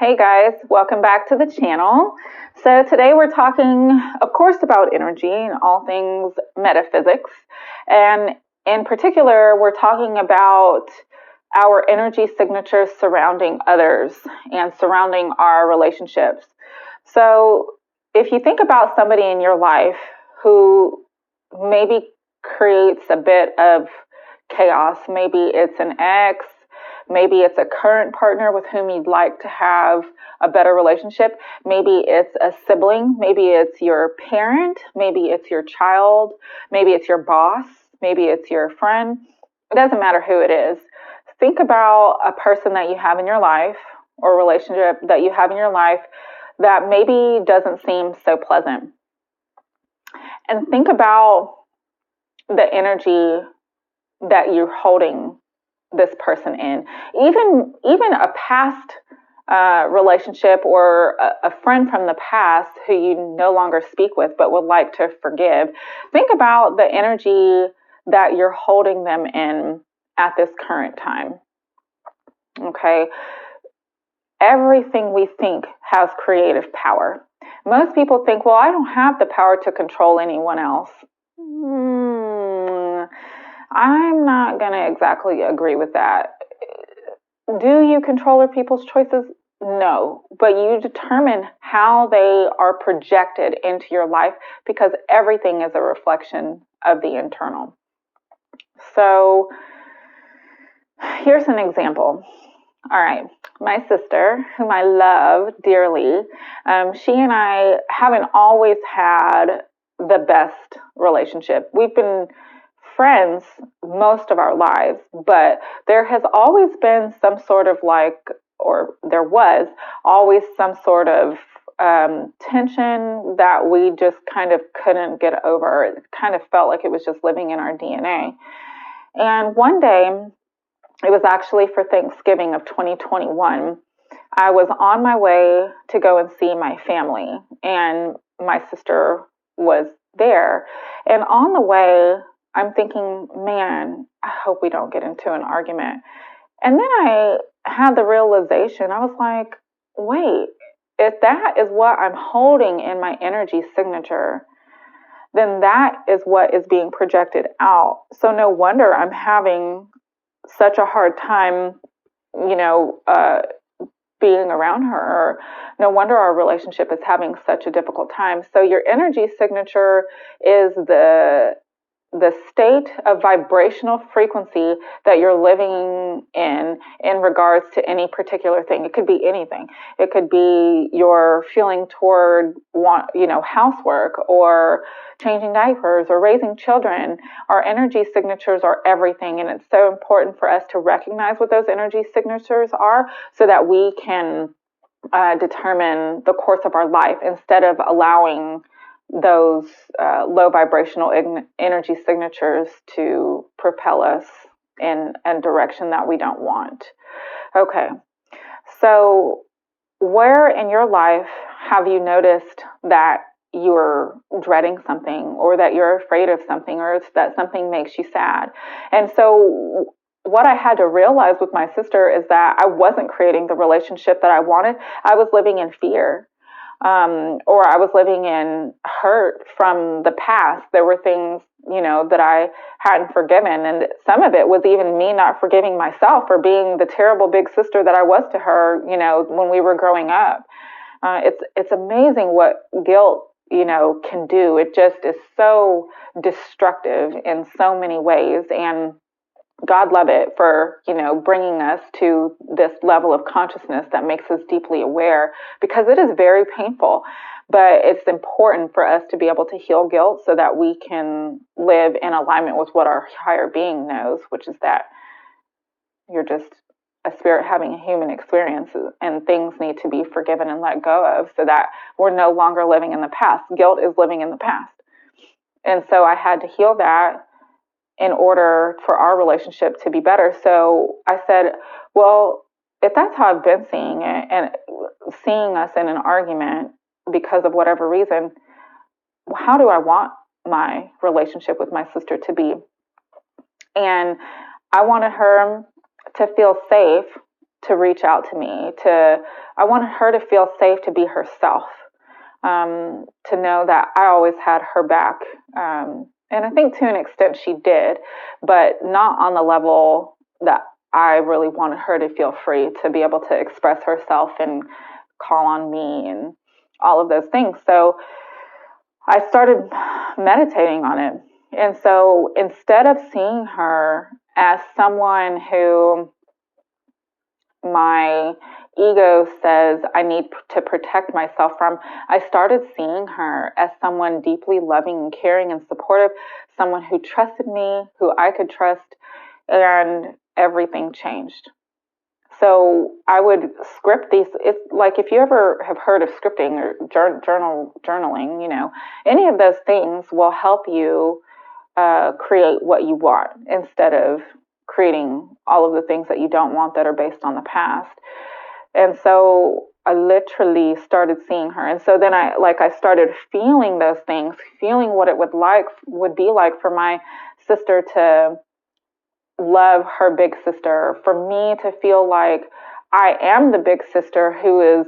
Hey guys, welcome back to the channel. So today we're talking, of course, about energy and all things metaphysics. And in particular, we're talking about our energy signatures surrounding others and surrounding our relationships. So if you think about somebody in your life who maybe creates a bit of chaos, maybe it's an ex, maybe it's a current partner with whom you'd like to have a better relationship. Maybe it's a sibling. Maybe it's your parent. Maybe it's your child. Maybe it's your boss. Maybe it's your friend. It doesn't matter who it is. Think about a person that you have in your life or a relationship that you have in your life that maybe doesn't seem so pleasant. And think about the energy that you're holding this person in. Even a past relationship or a friend from the past who you no longer speak with but would like to forgive. Think about the energy that you're holding them in at this current time. Okay? Everything we think has creative power. Most people think, well, I don't have the power to control anyone else. I'm not going to exactly agree with that. Do you control people's choices? No, but you determine how they are projected into your life because everything is a reflection of the internal. So here's an example. All right, my sister, whom I love dearly, she and I haven't always had the best relationship. We've been friends most of our lives, but there has always been some sort of there was always some sort of tension that we just kind of couldn't get over. It kind of felt like it was just living in our DNA. And one day, it was actually for Thanksgiving of 2021, I was on my way to go and see my family, and my sister was there. And on the way, I'm thinking, man, I hope we don't get into an argument. And then I had the realization, I was like, wait, if that is what I'm holding in my energy signature, then that is what is being projected out. So no wonder I'm having such a hard time, being around her. No wonder our relationship is having such a difficult time. So your energy signature is the state of vibrational frequency that you're living in regards to any particular thing. It could be anything. It could be your feeling toward housework or changing diapers or raising children. Our energy signatures are everything, and it's so important for us to recognize what those energy signatures are so that we can determine the course of our life instead of allowing those low vibrational energy signatures to propel us in a direction that we don't want. Okay, so where in your life have you noticed that you're dreading something or that you're afraid of something or that something makes you sad? And so what I had to realize with my sister is that I wasn't creating the relationship that I wanted. I was living in fear. Or I was living in hurt from the past. There were things, that I hadn't forgiven. And some of it was even me not forgiving myself for being the terrible big sister that I was to her, when we were growing up. It's amazing what guilt, can do. It just is so destructive in so many ways. And God love it for, bringing us to this level of consciousness that makes us deeply aware, because it is very painful. But it's important for us to be able to heal guilt so that we can live in alignment with what our higher being knows, which is that you're just a spirit having a human experience, and things need to be forgiven and let go of so that we're no longer living in the past. Guilt is living in the past. And so I had to heal that in order for our relationship to be better. So I said, well, if that's how I've been seeing it and seeing us in an argument because of whatever reason, how do I want my relationship with my sister to be? And I wanted her to feel safe to reach out to me. I wanted her to feel safe to be herself, to know that I always had her back. And I think to an extent she did, but not on the level that I really wanted her to feel free to be able to express herself and call on me and all of those things. So I started meditating on it. And so instead of seeing her as someone who my ego says I need to protect myself from, I started seeing her as someone deeply loving and caring and supportive, someone who trusted me, who I could trust, and everything changed. So I would script these. It's like if you ever have heard of scripting or journaling, any of those things will help you create what you want instead of creating all of the things that you don't want that are based on the past. And so I literally started seeing her. And so then I started feeling those things, feeling what it would be like for my sister to love her big sister, for me to feel like I am the big sister who is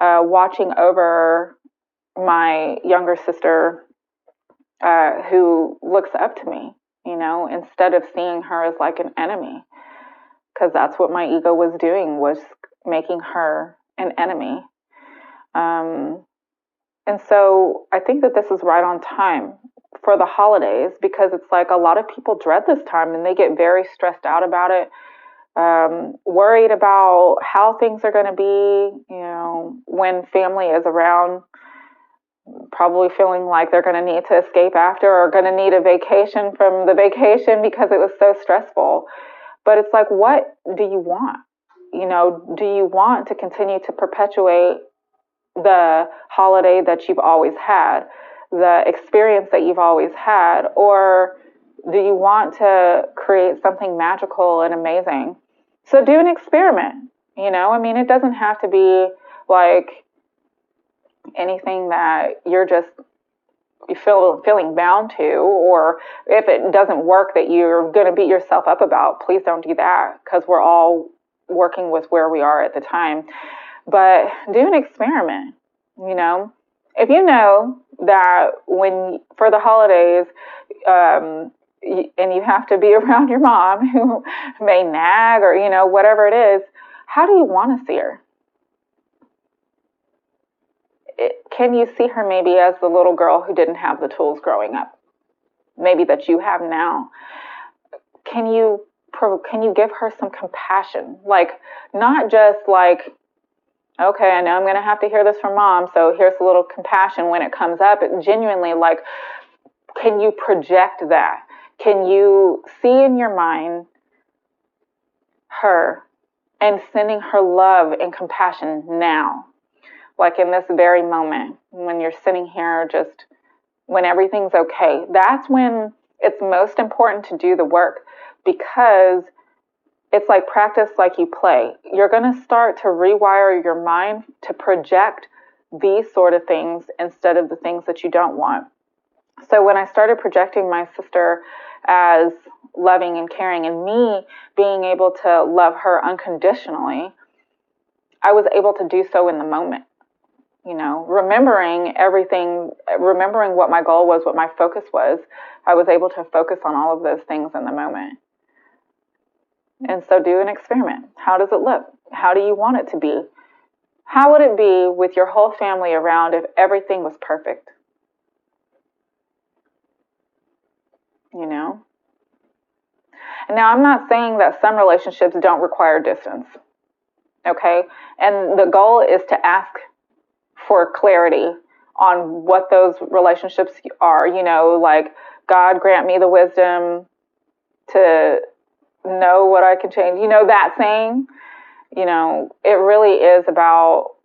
watching over my younger sister, who looks up to me, instead of seeing her as like an enemy, because that's what my ego was doing, was making her an enemy. And so I think that this is right on time for the holidays, because it's like a lot of people dread this time and they get very stressed out about it, worried about how things are going to be, when family is around, probably feeling like they're going to need to escape after, or going to need a vacation from the vacation because it was so stressful. But it's like, what do you want? Do you want to continue to perpetuate the holiday that you've always had, the experience that you've always had, or do you want to create something magical and amazing? So do an experiment. It doesn't have to be like anything that you're just feeling bound to, or if it doesn't work that you're going to beat yourself up about. Please don't do that, because we're all working with where we are at the time. But do an experiment. If you know that for the holidays, and you have to be around your mom who may nag, or whatever it is, how do you want to see her? Can you see her maybe as the little girl who didn't have the tools growing up, maybe that you have now? Can you give her some compassion? Like, not just like, okay, I know I'm going to have to hear this from mom, so here's a little compassion when it comes up. It genuinely, like, can you project that? Can you see in your mind her and sending her love and compassion now? Like in this very moment, when you're sitting here, just when everything's okay. That's when it's most important to do the work, because it's like practice like you play. You're going to start to rewire your mind to project these sort of things instead of the things that you don't want. So when I started projecting my sister as loving and caring, and me being able to love her unconditionally, I was able to do so in the moment. Remembering everything, remembering what my goal was, what my focus was, I was able to focus on all of those things in the moment. And so do an experiment. How does it look? How do you want it to be? How would it be with your whole family around if everything was perfect? And now, I'm not saying that some relationships don't require distance, okay? And the goal is to ask for clarity on what those relationships are, like, God grant me the wisdom to know what I can change. That saying, it really is about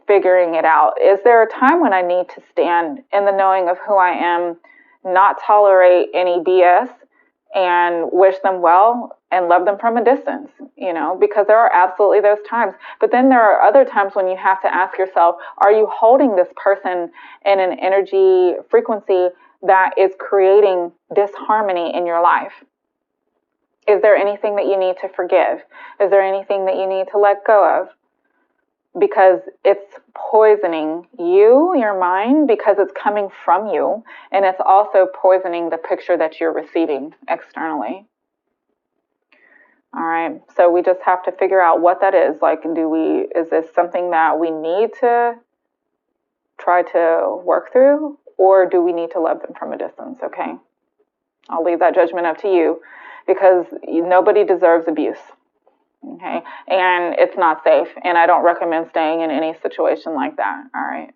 figuring it out. Is there a time when I need to stand in the knowing of who I am, not tolerate any BS, and wish them well and love them from a distance, because there are absolutely those times. But then there are other times when you have to ask yourself, are you holding this person in an energy frequency that is creating disharmony in your life? Is there anything that you need to forgive? Is there anything that you need to let go of? Because it's poisoning you, your mind, because it's coming from you, and it's also poisoning the picture that you're receiving externally. All right, so we just have to figure out what that is. Like, is this something that we need to try to work through, or do we need to love them from a distance? Okay, I'll leave that judgment up to you, because nobody deserves abuse. Okay, and it's not safe, and I don't recommend staying in any situation like that. All right,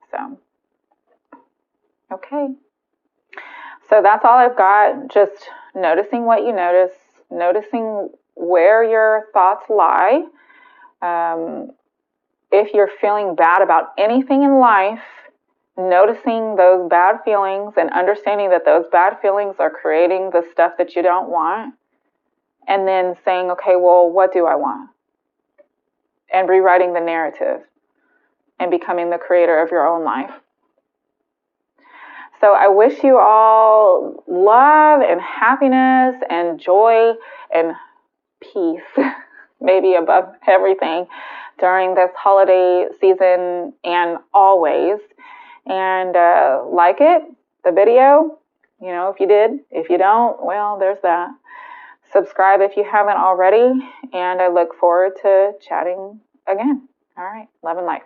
so okay, so that's all I've got. Just noticing what you notice, noticing where your thoughts lie. If you're feeling bad about anything in life, noticing those bad feelings and understanding that those bad feelings are creating the stuff that you don't want, and then saying, okay, well, what do I want? And rewriting the narrative and becoming the creator of your own life. So I wish you all love and happiness and joy and peace, maybe above everything, during this holiday season and always. And like it, the video, if you did. If you don't, well, there's that. Subscribe if you haven't already, and I look forward to chatting again. All right, love and light.